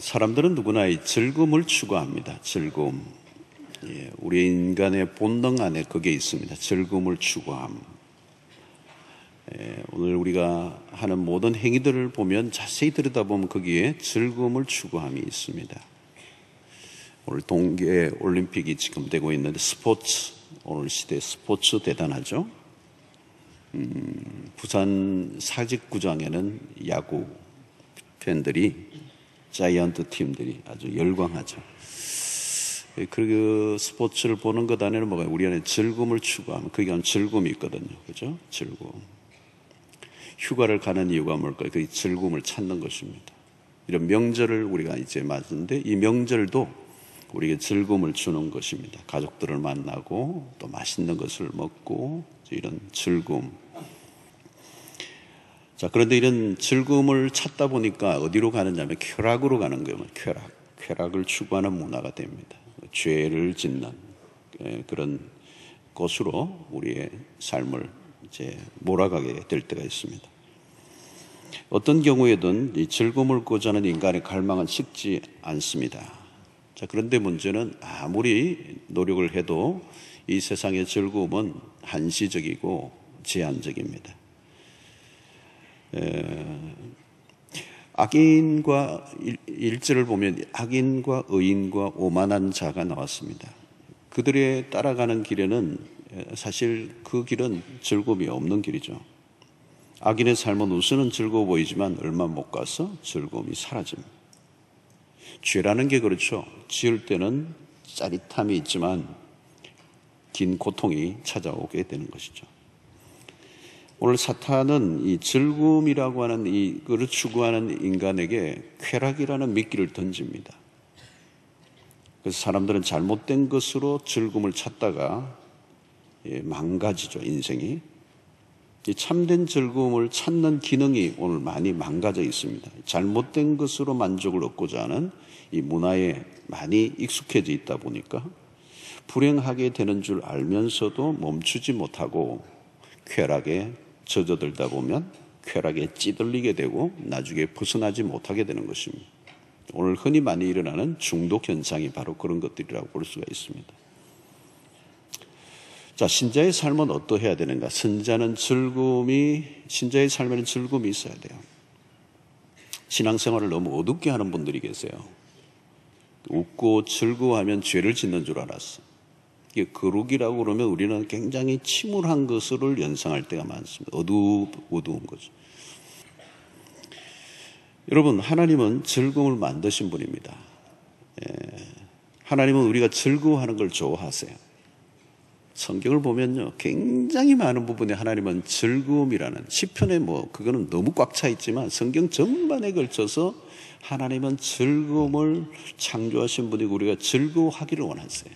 사람들은 누구나 이 즐거움을 추구합니다. 즐거움. 우리 인간의 본능 안에 그게 있습니다. 즐거움을 추구함. 오늘 우리가 하는 모든 행위들을 보면 자세히 들여다보면 거기에 즐거움을 추구함이 있습니다. 오늘 동계 올림픽이 지금 되고 있는데 스포츠, 오늘 시대 스포츠 대단하죠. 부산 사직구장에는 야구 팬들이, 자이언트 팀들이 아주 열광하죠. 그 스포츠를 보는 것 안에는 뭐가 우리 안에 즐거움을 추구하면 그게 한 즐거움이 있거든요. 그죠? 즐거움. 휴가를 가는 이유가 뭘까요? 그 즐거움을 찾는 것입니다. 이런 명절을 우리가 이제 맞는데 이 명절도 우리에게 즐거움을 주는 것입니다. 가족들을 만나고 또 맛있는 것을 먹고 이런 즐거움. 자, 그런데 이런 즐거움을 찾다 보니까 어디로 가느냐면 쾌락으로 가는 거예요. 쾌락을 추구하는 문화가 됩니다. 죄를 짓는 그런 곳으로 우리의 삶을 이제 몰아가게 될 때가 있습니다. 어떤 경우에든 이 즐거움을 고자는 인간의 갈망은 식지 않습니다. 자, 그런데 문제는 아무리 노력을 해도 이 세상의 즐거움은 한시적이고 제한적입니다. 악인과 일절을 보면 악인과 의인과 오만한 자가 나왔습니다. 그들의 따라가는 길에는 사실 그 길은 즐거움이 없는 길이죠. 악인의 삶은 우선은 즐거워 보이지만 얼마 못 가서 즐거움이 사라집니다. 죄라는 게 그렇죠. 지을 때는 짜릿함이 있지만 긴 고통이 찾아오게 되는 것이죠. 오늘 사탄은 이 즐거움이라고 하는 이거를 추구하는 인간에게 쾌락이라는 미끼를 던집니다. 그래서 사람들은 잘못된 것으로 즐거움을 찾다가 망가지죠, 인생이. 이 참된 즐거움을 찾는 기능이 오늘 많이 망가져 있습니다. 잘못된 것으로 만족을 얻고자 하는 이 문화에 많이 익숙해져 있다 보니까 불행하게 되는 줄 알면서도 멈추지 못하고 쾌락에 젖어들다 보면 쾌락에 찌들리게 되고 나중에 벗어나지 못하게 되는 것입니다. 오늘 흔히 많이 일어나는 중독 현상이 바로 그런 것들이라고 볼 수가 있습니다. 자, 신자의 삶은 어떠해야 되는가? 신자의 삶에는 즐거움이 있어야 돼요. 신앙생활을 너무 어둡게 하는 분들이 계세요. 웃고 즐거워하면 죄를 짓는 줄 알았어. 이게 거룩이라고 그러면 우리는 굉장히 침울한 것을 연상할 때가 많습니다. 어두운 거죠. 여러분, 하나님은 즐거움을 만드신 분입니다. 하나님은 우리가 즐거워하는 걸 좋아하세요. 성경을 보면요, 굉장히 많은 부분에 하나님은 즐거움이라는 시편에 그거는 너무 꽉 차 있지만 성경 전반에 걸쳐서 하나님은 즐거움을 창조하신 분이고 우리가 즐거워하기를 원하세요.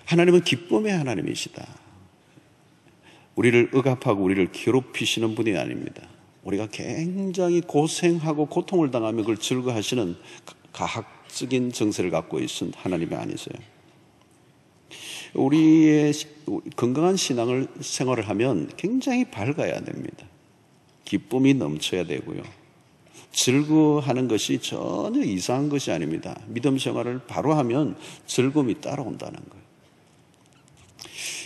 하나님은 기쁨의 하나님이시다. 우리를 억압하고 우리를 괴롭히시는 분이 아닙니다. 우리가 굉장히 고생하고 고통을 당하면 그걸 즐거워하시는 가학적인 정세를 갖고 있는 하나님이 아니세요. 우리의 건강한 생활을 하면 굉장히 밝아야 됩니다. 기쁨이 넘쳐야 되고요. 즐거워하는 것이 전혀 이상한 것이 아닙니다. 믿음 생활을 바로 하면 즐거움이 따라온다는 거예요.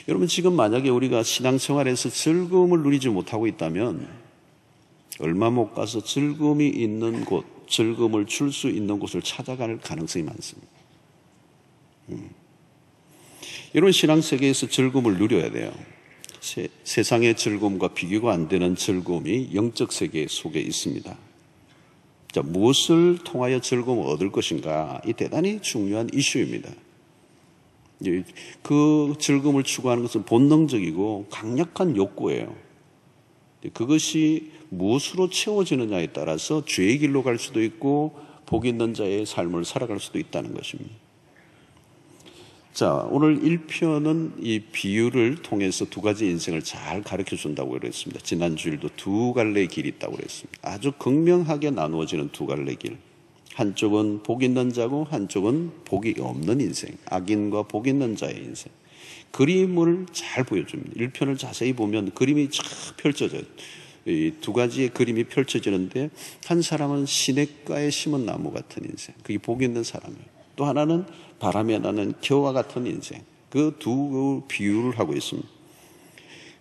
여러분, 지금 만약에 우리가 신앙생활에서 즐거움을 누리지 못하고 있다면 얼마 못 가서 즐거움이 있는 곳, 즐거움을 줄 수 있는 곳을 찾아갈 가능성이 많습니다. 여러분, 신앙세계에서 즐거움을 누려야 돼요. 세상의 즐거움과 비교가 안 되는 즐거움이 영적 세계 속에 있습니다. 자, 무엇을 통하여 즐거움을 얻을 것인가? 이 대단히 중요한 이슈입니다. 그 즐거움을 추구하는 것은 본능적이고 강력한 욕구예요. 그것이 무엇으로 채워지느냐에 따라서 죄의 길로 갈 수도 있고 복 있는 자의 삶을 살아갈 수도 있다는 것입니다. 자, 오늘 1편은 이 비유를 통해서 두 가지 인생을 잘 가르쳐 준다고 그랬습니다. 지난 주일도 두 갈래의 길이 있다고 그랬습니다. 아주 극명하게 나누어지는 두 갈래의 길. 한쪽은 복 있는 자고 한쪽은 복이 없는 인생, 악인과 복 있는 자의 인생. 그림을 잘 보여줍니다. 1편을 자세히 보면 그림이 쫙 펼쳐져요. 이 두 가지의 그림이 펼쳐지는데, 한 사람은 시냇가에 심은 나무 같은 인생, 그게 복 있는 사람이에요. 또 하나는 바람에 나는 겨와 같은 인생, 그 두 비유를 하고 있습니다.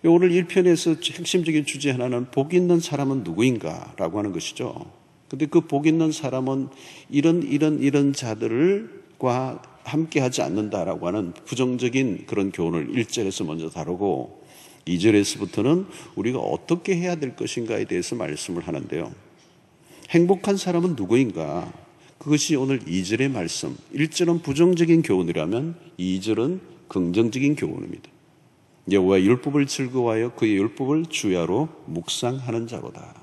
오늘 1편에서 핵심적인 주제 하나는 복 있는 사람은 누구인가 라고 하는 것이죠. 근데 그 복 있는 사람은 이런 자들과 함께 하지 않는다라고 하는 부정적인 그런 교훈을 1절에서 먼저 다루고, 2절에서부터는 우리가 어떻게 해야 될 것인가에 대해서 말씀을 하는데요. 행복한 사람은 누구인가? 그것이 오늘 2절의 말씀. 1절은 부정적인 교훈이라면 2절은 긍정적인 교훈입니다. 여호와의 율법을 즐거워하여 그의 율법을 주야로 묵상하는 자로다.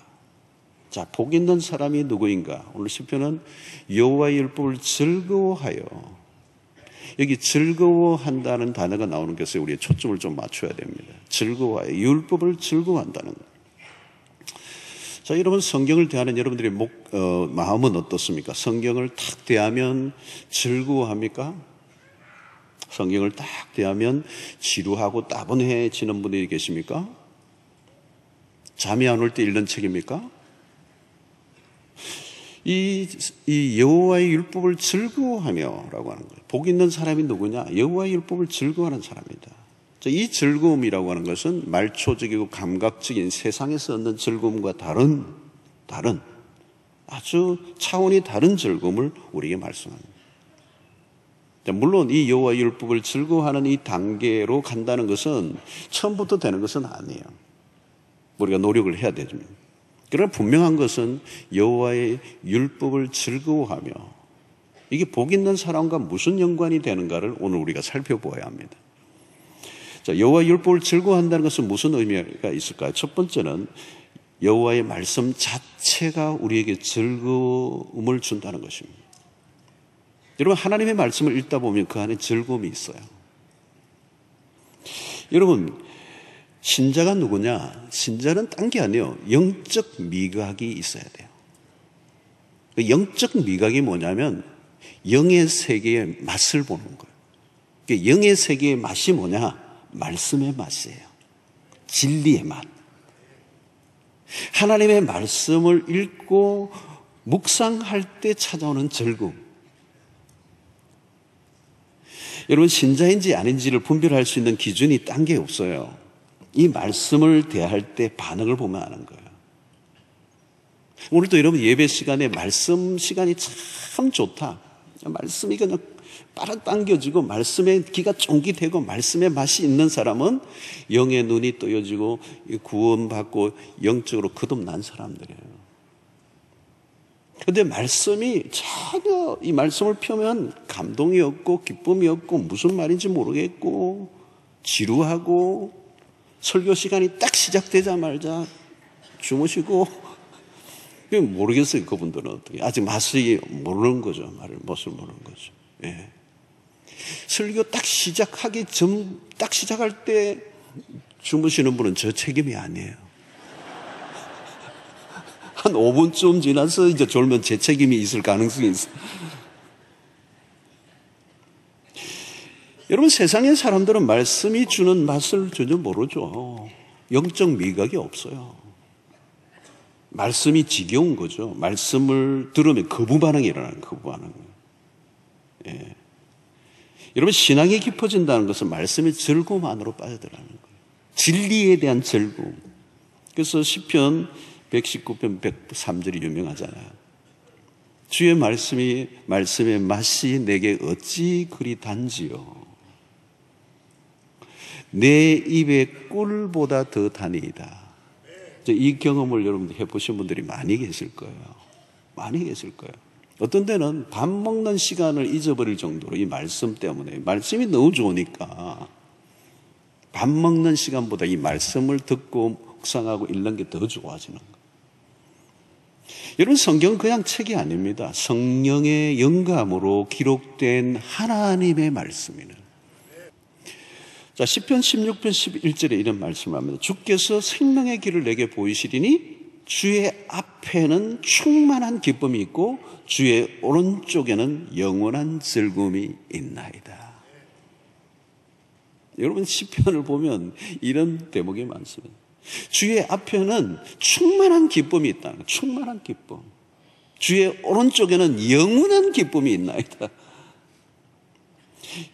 자, 복 있는 사람이 누구인가? 오늘 시편은 여호와의 율법을 즐거워하여, 여기 즐거워한다는 단어가 나오는 것에 우리의 초점을 좀 맞춰야 됩니다. 즐거워하여, 율법을 즐거워한다는 것. 자, 여러분, 성경을 대하는 여러분들의 마음은 어떻습니까? 성경을 탁 대하면 즐거워합니까? 성경을 딱 대하면 지루하고 따분해지는 분들이 계십니까? 잠이 안 올 때 읽는 책입니까? 이 여호와의 율법을 즐거워하며라고 하는 거예요. 복 있는 사람이 누구냐? 여호와의 율법을 즐거워하는 사람이다. 이 즐거움이라고 하는 것은 말초적이고 감각적인 세상에서 얻는 즐거움과 다른 아주 차원이 다른 즐거움을 우리에게 말씀합니다. 물론 이 여호와의 율법을 즐거워하는 이 단계로 간다는 것은 처음부터 되는 것은 아니에요. 우리가 노력을 해야 되죠. 그러나 분명한 것은 여호와의 율법을 즐거워하며, 이게 복 있는 사람과 무슨 연관이 되는가를 오늘 우리가 살펴보아야 합니다. 자, 여호와의 율법을 즐거워한다는 것은 무슨 의미가 있을까요? 첫 번째는 여호와의 말씀 자체가 우리에게 즐거움을 준다는 것입니다. 여러분, 하나님의 말씀을 읽다 보면 그 안에 즐거움이 있어요. 여러분, 신자가 누구냐? 신자는 딴 게 아니에요. 영적 미각이 있어야 돼요. 영적 미각이 뭐냐면 영의 세계의 맛을 보는 거예요. 영의 세계의 맛이 뭐냐? 말씀의 맛이에요. 진리의 맛. 하나님의 말씀을 읽고 묵상할 때 찾아오는 즐거움. 여러분, 신자인지 아닌지를 분별할 수 있는 기준이 딴 게 없어요. 이 말씀을 대할 때 반응을 보면 아는 거예요. 오늘도 여러분 예배 시간에 말씀 시간이 참 좋다. 말씀이 그냥 빨아당겨지고 말씀의 기가 쫑깃되고 말씀의 맛이 있는 사람은 영의 눈이 떠여지고 구원받고 영적으로 거듭난 사람들이에요. 그런데 말씀이 전혀 이 말씀을 펴면 감동이 없고 기쁨이 없고 무슨 말인지 모르겠고 지루하고 설교 시간이 딱 시작되자마자 주무시고 모르겠어요. 그분들은 어떻게 아직 맛이 모르는 거죠. 맛을 모르는 거죠. 예. 설교 딱 시작할 때 주무시는 분은 저 책임이 아니에요. 한 5분쯤 지나서 이제 졸면 제 책임이 있을 가능성이 있어요. 여러분, 세상의 사람들은 말씀이 주는 맛을 전혀 모르죠. 영적 미각이 없어요. 말씀이 지겨운 거죠. 말씀을 들으면 거부 반응이 일어나는 거부 반응. 예. 여러분, 신앙이 깊어진다는 것은 말씀의 즐거움 안으로 빠져들어가는 거예요. 진리에 대한 즐거움. 그래서 시편 119편 103절이 유명하잖아요. 주의 말씀의 맛이 내게 어찌 그리 단지요. 내 입에 꿀보다 더 다니이다. 이 경험을 여러분들 해보신 분들이 많이 계실 거예요. 많이 계실 거예요. 어떤 때는 밥 먹는 시간을 잊어버릴 정도로 이 말씀 때문에, 말씀이 너무 좋으니까 밥 먹는 시간보다 이 말씀을 듣고 묵상하고 읽는 게 더 좋아지는 거예요. 여러분, 성경은 그냥 책이 아닙니다. 성령의 영감으로 기록된 하나님의 말씀이에요. 자, 시편 16편 11절에 이런 말씀을 합니다. 주께서 생명의 길을 내게 보이시리니 주의 앞에는 충만한 기쁨이 있고 주의 오른쪽에는 영원한 즐거움이 있나이다. 여러분, 시편을 보면 이런 대목이 많습니다. 주의 앞에는 충만한 기쁨이 있다는 거예요. 충만한 기쁨. 주의 오른쪽에는 영원한 기쁨이 있나이다.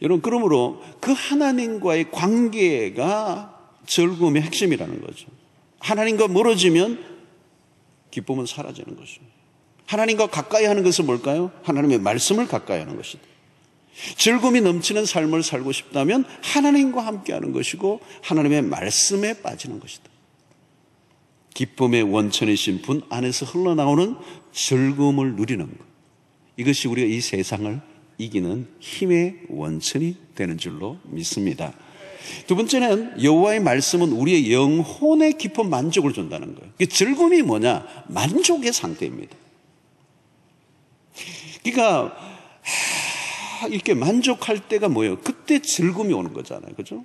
여러분, 그러므로 그 하나님과의 관계가 즐거움의 핵심이라는 거죠. 하나님과 멀어지면 기쁨은 사라지는 것이죠. 하나님과 가까이 하는 것은 뭘까요? 하나님의 말씀을 가까이 하는 것이다. 즐거움이 넘치는 삶을 살고 싶다면 하나님과 함께 하는 것이고 하나님의 말씀에 빠지는 것이다. 기쁨의 원천이신 분 안에서 흘러나오는 즐거움을 누리는 것. 이것이 우리가 이 세상을 이기는 힘의 원천이 되는 줄로 믿습니다. 두 번째는 여호와의 말씀은 우리의 영혼에 깊은 만족을 준다는 거예요. 즐거움이 뭐냐? 만족의 상태입니다. 그러니까 이렇게 만족할 때가 뭐예요? 그때 즐거움이 오는 거잖아요. 그죠?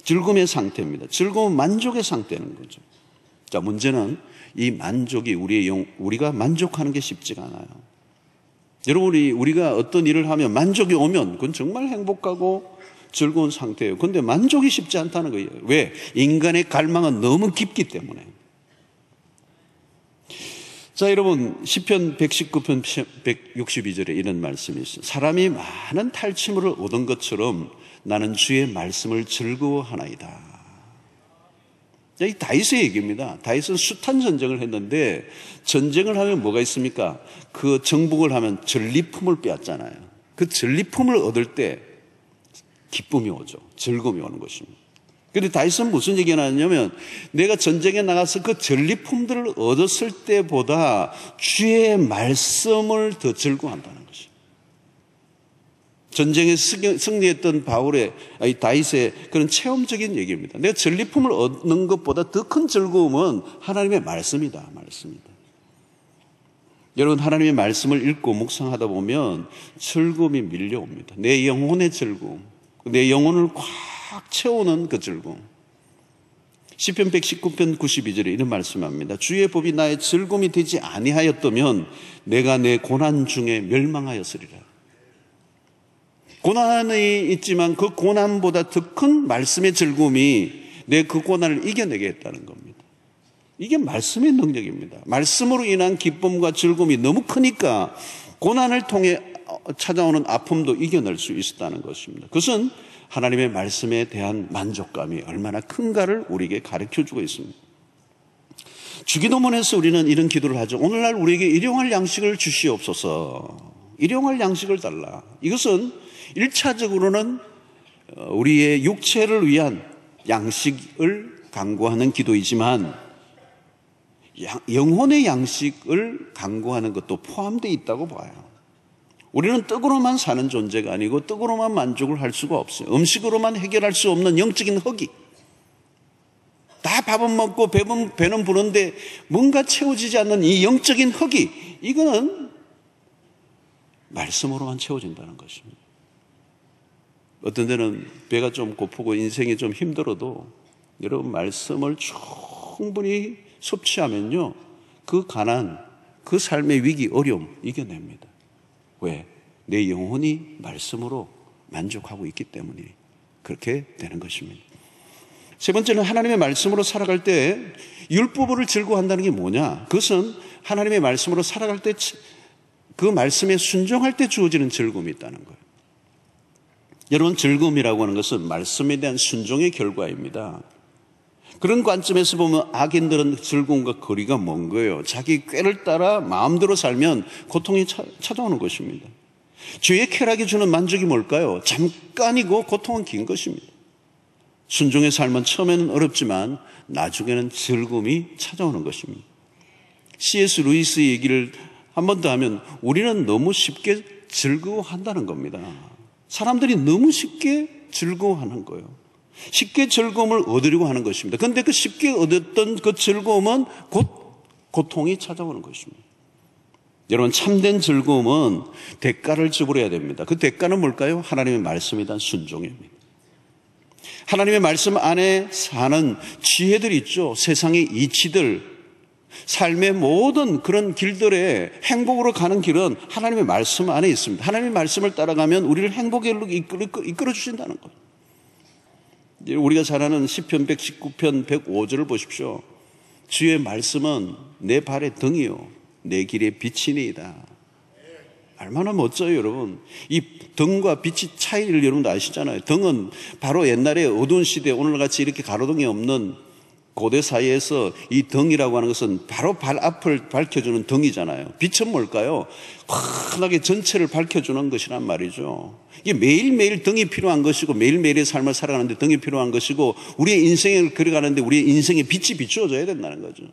즐거움의 상태입니다. 즐거움은 만족의 상태는 거죠. 자, 문제는 이 만족이 우리가 만족하는 게 쉽지가 않아요. 여러분이 우리가 어떤 일을 하면 만족이 오면 그건 정말 행복하고 즐거운 상태예요. 그런데 만족이 쉽지 않다는 거예요. 왜? 인간의 갈망은 너무 깊기 때문에. 자, 여러분, 시편 119편 162절에 이런 말씀이 있어요. 사람이 많은 탈취물을 얻은 것처럼 나는 주의 말씀을 즐거워하나이다. 이 다윗의 얘기입니다. 다윗은 숱한 전쟁을 했는데 전쟁을 하면 뭐가 있습니까? 그 정복을 하면 전리품을 빼앗잖아요. 그 전리품을 얻을 때 기쁨이 오죠. 즐거움이 오는 것입니다. 그런데 다윗은 무슨 얘기가 나왔냐면 내가 전쟁에 나가서 그 전리품들을 얻었을 때보다 주의 말씀을 더 즐거워한다는 것입니다. 전쟁에 승리했던 다윗의 그런 체험적인 얘기입니다. 내가 전리품을 얻는 것보다 더 큰 즐거움은 하나님의 말씀이다. 말씀이다. 여러분, 하나님의 말씀을 읽고 묵상하다 보면 즐거움이 밀려옵니다. 내 영혼의 즐거움, 내 영혼을 꽉 채우는 그 즐거움. 시편 119편 92절에 이런 말씀합니다. 주의 법이 나의 즐거움이 되지 아니하였다면 내가 내 고난 중에 멸망하였으리라. 고난이 있지만 그 고난보다 더 큰 말씀의 즐거움이 내 그 고난을 이겨내게 했다는 겁니다. 이게 말씀의 능력입니다. 말씀으로 인한 기쁨과 즐거움이 너무 크니까 고난을 통해 찾아오는 아픔도 이겨낼 수 있었다는 것입니다. 그것은 하나님의 말씀에 대한 만족감이 얼마나 큰가를 우리에게 가르쳐주고 있습니다. 주기도문에서 우리는 이런 기도를 하죠. 오늘날 우리에게 일용할 양식을 주시옵소서. 일용할 양식을 달라. 이것은 1차적으로는 우리의 육체를 위한 양식을 강구하는 기도이지만 영혼의 양식을 강구하는 것도 포함되어 있다고 봐요. 우리는 떡으로만 사는 존재가 아니고 떡으로만 만족을 할 수가 없어요. 음식으로만 해결할 수 없는 영적인 허기. 다 밥은 먹고 배는 부른데 뭔가 채워지지 않는 이 영적인 허기, 이거는 말씀으로만 채워진다는 것입니다. 어떤 데는 배가 좀 고프고 인생이 좀 힘들어도 여러분 말씀을 충분히 섭취하면요, 그 가난, 그 삶의 위기, 어려움 이겨냅니다. 왜? 내 영혼이 말씀으로 만족하고 있기 때문에 그렇게 되는 것입니다. 세 번째는 하나님의 말씀으로 살아갈 때 율법을 즐거워한다는 게 뭐냐? 그것은 하나님의 말씀으로 살아갈 때 그 말씀에 순종할 때 주어지는 즐거움이 있다는 거예요. 여러분, 즐거움이라고 하는 것은 말씀에 대한 순종의 결과입니다. 그런 관점에서 보면 악인들은 즐거움과 거리가 먼 거예요. 자기 꾀를 따라 마음대로 살면 고통이 찾아오는 것입니다. 죄의 쾌락이 주는 만족이 뭘까요? 잠깐이고 고통은 긴 것입니다. 순종의 삶은 처음에는 어렵지만 나중에는 즐거움이 찾아오는 것입니다. C.S. 루이스의 얘기를 한 번 더 하면 우리는 너무 쉽게 즐거워한다는 겁니다. 사람들이 너무 쉽게 즐거워하는 거예요. 쉽게 즐거움을 얻으려고 하는 것입니다. 그런데 그 쉽게 얻었던 그 즐거움은 곧 고통이 찾아오는 것입니다. 여러분, 참된 즐거움은 대가를 지불해야 됩니다. 그 대가는 뭘까요? 하나님의 말씀에 대한 순종입니다. 하나님의 말씀 안에 사는 지혜들이 있죠. 세상의 이치들, 삶의 모든 그런 길들의 행복으로 가는 길은 하나님의 말씀 안에 있습니다. 하나님의 말씀을 따라가면 우리를 행복의 길로 이끌어 주신다는 거예요. 우리가 잘 아는 시편 119편 105절을 보십시오. 주의 말씀은 내 발의 등이요 내 길의 빛이니이다. 얼마나 멋져요, 여러분. 이 등과 빛의 차이를 여러분도 아시잖아요. 등은 바로 옛날에 어두운 시대에 오늘같이 이렇게 가로등이 없는 고대 사이에서 이 등이라고 하는 것은 바로 발 앞을 밝혀주는 등이잖아요. 빛은 뭘까요? 환하게 전체를 밝혀주는 것이란 말이죠. 이게 매일매일 등이 필요한 것이고 매일매일의 삶을 살아가는데 등이 필요한 것이고 우리의 인생을 그려가는데 우리의 인생에 빛이 비추어져야 된다는 거죠.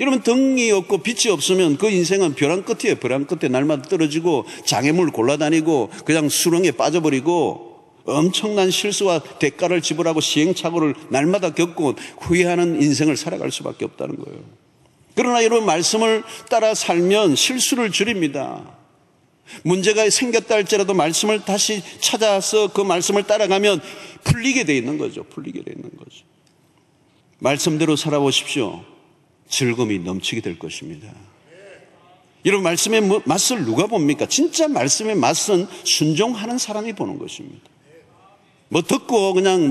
여러분, 등이 없고 빛이 없으면 그 인생은 벼랑 끝이에요. 벼랑 끝에 날마다 떨어지고 장애물 골라다니고 그냥 수렁에 빠져버리고 엄청난 실수와 대가를 지불하고 시행착오를 날마다 겪고 후회하는 인생을 살아갈 수밖에 없다는 거예요. 그러나 여러분, 말씀을 따라 살면 실수를 줄입니다. 문제가 생겼다 할지라도 말씀을 다시 찾아서 그 말씀을 따라가면 풀리게 돼 있는 거죠. 풀리게 돼 있는 거죠. 말씀대로 살아보십시오. 즐거움이 넘치게 될 것입니다. 여러분, 말씀의 맛을 누가 봅니까? 진짜 말씀의 맛은 순종하는 사람이 보는 것입니다. 뭐 듣고 그냥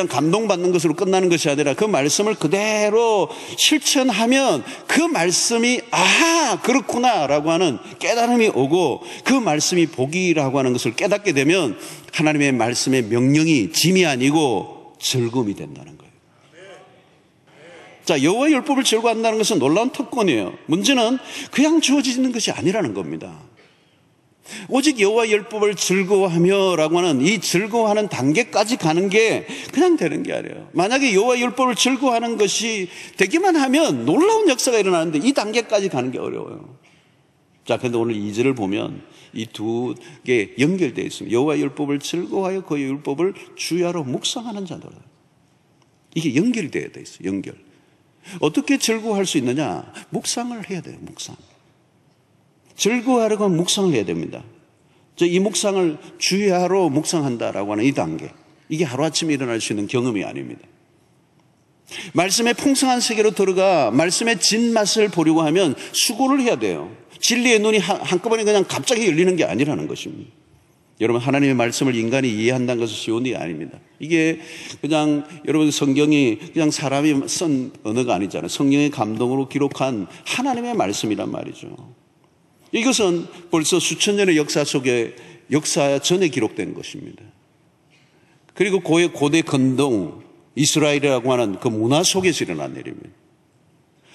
감동받는 것으로 끝나는 것이 아니라 그 말씀을 그대로 실천하면 그 말씀이 아하 그렇구나 라고 하는 깨달음이 오고 그 말씀이 복이라고 하는 것을 깨닫게 되면 하나님의 말씀의 명령이 짐이 아니고 즐거움이 된다는 거예요. 자, 여호와의 율법을 즐거워한다는 것은 놀라운 특권이에요. 문제는 그냥 주어지는 것이 아니라는 겁니다. 오직 여호와의 율법을 즐거워하며라고 하는 이 즐거워하는 단계까지 가는 게 그냥 되는 게 아니에요. 만약에 여호와의 율법을 즐거워하는 것이 되기만 하면 놀라운 역사가 일어나는데 이 단계까지 가는 게 어려워요. 자, 그런데 오늘 2절을 보면 이 두 개 연결되어 있습니다. 여호와의 율법을 즐거워하여 그의 율법을 주야로 묵상하는 자들. 이게 연결되어 있어요. 연결. 어떻게 즐거워할 수 있느냐? 묵상을 해야 돼요. 묵상. 즐거워하려고 하면 묵상을 해야 됩니다. 이 묵상을 주야로 묵상한다라고 하는 이 단계, 이게 하루아침에 일어날 수 있는 경험이 아닙니다. 말씀의 풍성한 세계로 들어가 말씀의 진맛을 보려고 하면 수고를 해야 돼요. 진리의 눈이 한꺼번에 그냥 갑자기 열리는 게 아니라는 것입니다. 여러분, 하나님의 말씀을 인간이 이해한다는 것은 쉬운 일이 아닙니다. 이게 그냥 여러분 성경이 그냥 사람이 쓴 언어가 아니잖아요. 성령의 감동으로 기록한 하나님의 말씀이란 말이죠. 이것은 벌써 수천 년의 역사 속에 역사 전에 기록된 것입니다. 그리고 고대 근동 이스라엘이라고 하는 그 문화 속에서 일어난 일입니다.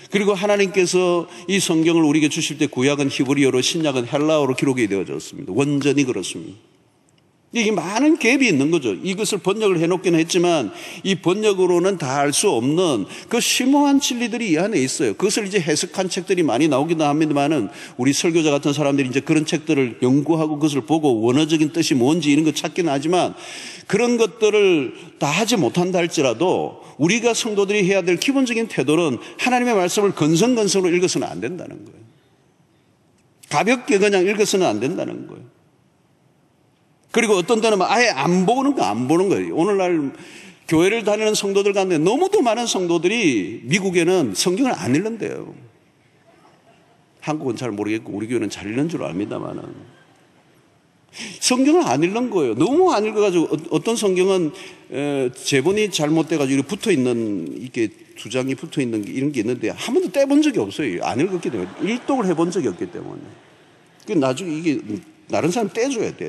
그리고 하나님께서 이 성경을 우리에게 주실 때 구약은 히브리어로 신약은 헬라어로 기록이 되어졌습니다. 완전히 그렇습니다. 이게 많은 갭이 있는 거죠. 이것을 번역을 해놓기는 했지만 이 번역으로는 다 알 수 없는 그 심오한 진리들이 이 안에 있어요. 그것을 이제 해석한 책들이 많이 나오기도 합니다만은 우리 설교자 같은 사람들이 이제 그런 책들을 연구하고 그것을 보고 원어적인 뜻이 뭔지 이런 거 찾기는 하지만 그런 것들을 다 하지 못한다 할지라도 우리가 성도들이 해야 될 기본적인 태도는 하나님의 말씀을 건성건성으로 읽어서는 안 된다는 거예요. 가볍게 그냥 읽어서는 안 된다는 거예요. 그리고 어떤 때는 아예 안 보는 거예요. 오늘날 교회를 다니는 성도들 가운데 너무도 많은 성도들이 미국에는 성경을 안 읽는데요. 한국은 잘 모르겠고 우리 교회는 잘 읽는 줄 압니다만은 성경을 안 읽는 거예요. 너무 안 읽어가지고 어떤 성경은 제본이 잘못돼가지고 붙어 있는 이렇게 두 장이 붙어 있는 이런 게 있는데 한 번도 떼본 적이 없어요. 안 읽었기 때문에 일독을 해본 적이 없기 때문에. 나중에 이게 다른 사람 떼줘야 돼.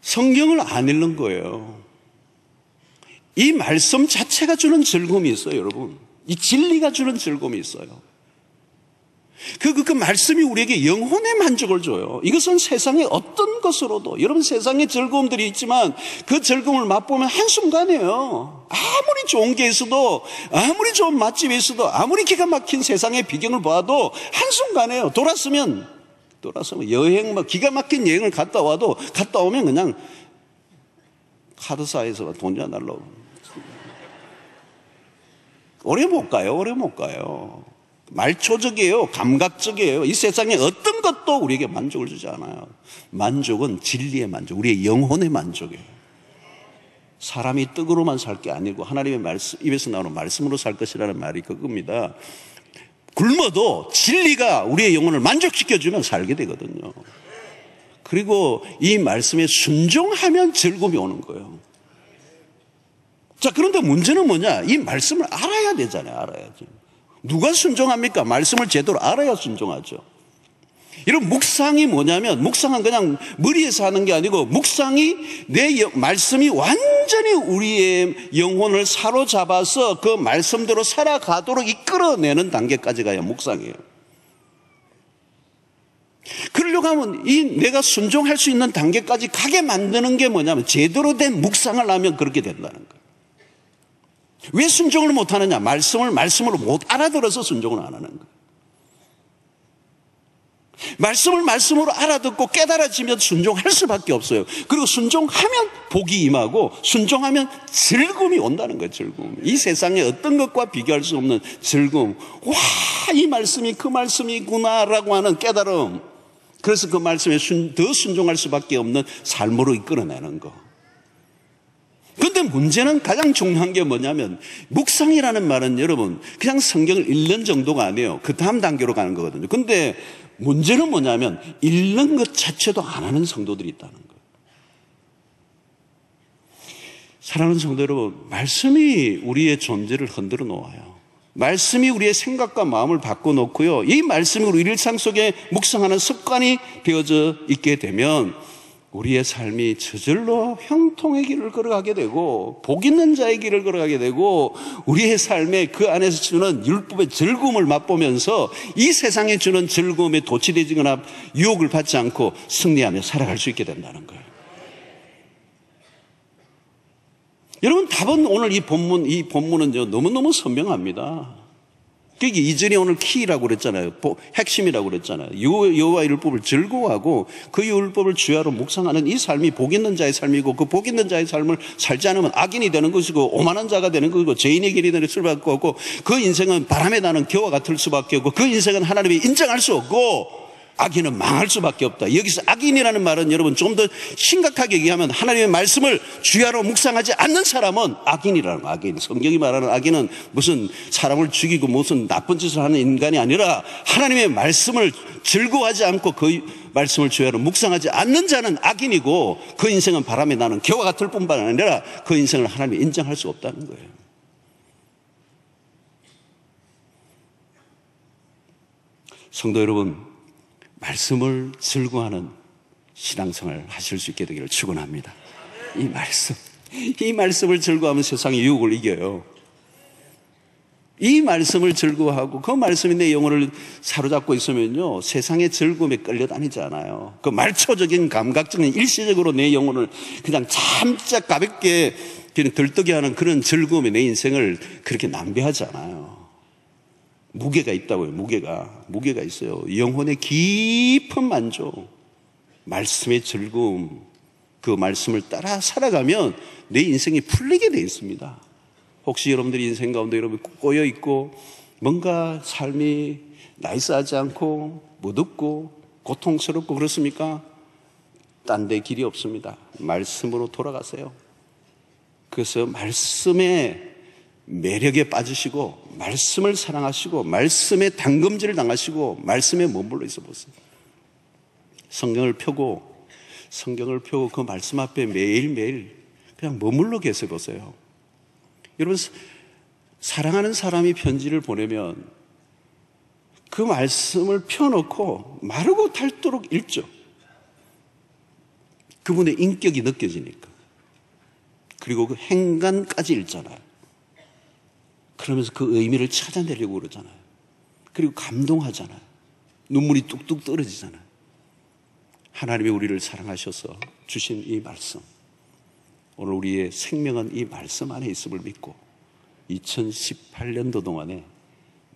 성경을 안 읽는 거예요. 이 말씀 자체가 주는 즐거움이 있어요, 여러분. 이 진리가 주는 즐거움이 있어요. 그 말씀이 우리에게 영혼의 만족을 줘요. 이것은 세상의 어떤 것으로도, 여러분 세상에 즐거움들이 있지만 그 즐거움을 맛보면 한순간이에요. 아무리 좋은 게 있어도, 아무리 좋은 맛집이 있어도, 아무리 기가 막힌 세상의 비경을 봐도 한순간이에요. 돌아서면 여행 기가 막힌 여행을 갔다 오면 그냥 카드사에서 돈 좀 달라고. 오래 못 가요. 말초적이에요. 감각적이에요. 이 세상에 어떤 것도 우리에게 만족을 주지 않아요. 만족은 진리의 만족, 우리의 영혼의 만족이에요. 사람이 떡으로만 살 게 아니고 하나님의 말씀, 입에서 나오는 말씀으로 살 것이라는 말이 그겁니다. 굶어도 진리가 우리의 영혼을 만족시켜주면 살게 되거든요. 그리고 이 말씀에 순종하면 즐거움이 오는 거예요. 자, 그런데 문제는 뭐냐? 이 말씀을 알아야 되잖아요. 알아야죠. 누가 순종합니까? 말씀을 제대로 알아야 순종하죠. 이런 묵상이 뭐냐면, 묵상은 그냥 머리에서 하는 게 아니고, 묵상이 말씀이 완전히 우리의 영혼을 사로잡아서 그 말씀대로 살아가도록 이끌어내는 단계까지 가야 묵상이에요. 그러려고 하면 내가 순종할 수 있는 단계까지 가게 만드는 게 뭐냐면, 제대로 된 묵상을 하면 그렇게 된다는 거예요. 왜 순종을 못 하느냐? 말씀으로 못 알아들어서 순종을 안 하는 거예요. 말씀을 말씀으로 알아듣고 깨달아지면 순종할 수밖에 없어요. 그리고 순종하면 복이 임하고 순종하면 즐거움이 온다는 거예요. 즐거움. 이 세상에 어떤 것과 비교할 수 없는 즐거움. 와, 이 말씀이 그 말씀이구나라고 하는 깨달음. 그래서 그 말씀에 더 순종할 수밖에 없는 삶으로 이끌어내는 거. 그런데 문제는 가장 중요한 게 뭐냐면, 묵상이라는 말은 여러분 그냥 성경을 읽는 정도가 아니에요. 그 다음 단계로 가는 거거든요. 근데 문제는 뭐냐면 읽는 것 자체도 안 하는 성도들이 있다는 거예요. 사랑하는 성도 여러분, 말씀이 우리의 존재를 흔들어 놓아요. 말씀이 우리의 생각과 마음을 바꿔놓고요, 이 말씀이 우리 일상 속에 묵상하는 습관이 되어져 있게 되면 우리의 삶이 저절로 형통의 길을 걸어가게 되고 복 있는 자의 길을 걸어가게 되고, 우리의 삶에 그 안에서 주는 율법의 즐거움을 맛보면서 이 세상에 주는 즐거움에 도취되거나 유혹을 받지 않고 승리하며 살아갈 수 있게 된다는 거예요. 여러분, 답은 오늘 이 본문은 너무너무 선명합니다. 그게 이전에 오늘 키라고 그랬잖아요. 핵심이라고 그랬잖아요. 여호와 율법을 즐거워하고 그 율법을 주야로 묵상하는 이 삶이 복 있는 자의 삶이고, 그 복 있는 자의 삶을 살지 않으면 악인이 되는 것이고 오만한 자가 되는 것이고 죄인의 길이 되는 수밖에 없고, 그 인생은 바람에 나는 겨와 같을 수밖에 없고, 그 인생은 하나님이 인정할 수 없고 악인은 망할 수밖에 없다. 여기서 악인이라는 말은 여러분 좀 더 심각하게 얘기하면, 하나님의 말씀을 주야로 묵상하지 않는 사람은 악인이라는 거예요. 악인. 성경이 말하는 악인은 무슨 사람을 죽이고 무슨 나쁜 짓을 하는 인간이 아니라, 하나님의 말씀을 즐거워하지 않고 그 말씀을 주야로 묵상하지 않는 자는 악인이고, 그 인생은 바람에 나는 겨와 같을 뿐만 아니라 그 인생을 하나님이 인정할 수 없다는 거예요. 성도 여러분, 말씀을 즐거워하는 신앙생활을 하실 수 있게 되기를 축원합니다. 이 말씀을 즐거워하면 세상의 유혹을 이겨요. 이 말씀을 즐거워하고 그 말씀이 내 영혼을 사로잡고 있으면요, 세상의 즐거움에 끌려다니지 않아요. 그 말초적인 감각적인 일시적으로 내 영혼을 그냥 참자 가볍게 들뜨게 하는 그런 즐거움에 내 인생을 그렇게 낭비하지 않아요. 무게가 있다고요. 무게가 있어요. 영혼의 깊은 만족, 말씀의 즐거움, 그 말씀을 따라 살아가면 내 인생이 풀리게 돼 있습니다. 혹시 여러분들이 인생 가운데 여러분 꼬여 있고 뭔가 삶이 나이스하지 않고 무덥고 고통스럽고 그렇습니까? 딴 데 길이 없습니다. 말씀으로 돌아가세요. 그래서 말씀의 매력에 빠지시고 말씀을 사랑하시고 말씀에 담금질을 당하시고 말씀에 머물러 있어 보세요. 성경을 펴고 그 말씀 앞에 매일매일 그냥 머물러 계셔 보세요. 여러분, 사랑하는 사람이 편지를 보내면 그 말씀을 펴놓고 마르고 닳도록 읽죠. 그분의 인격이 느껴지니까. 그리고 그 행간까지 읽잖아요. 그러면서 그 의미를 찾아내려고 그러잖아요. 그리고 감동하잖아요. 눈물이 뚝뚝 떨어지잖아요. 하나님이 우리를 사랑하셔서 주신 이 말씀, 오늘 우리의 생명은 이 말씀 안에 있음을 믿고 2018년도 동안에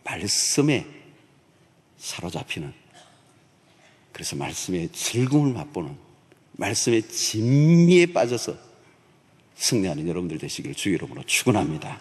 말씀에 사로잡히는, 그래서 말씀의 즐거움을 맛보는, 말씀의 진미에 빠져서 승리하는 여러분들 되시기를 주의 이름으로 축원합니다.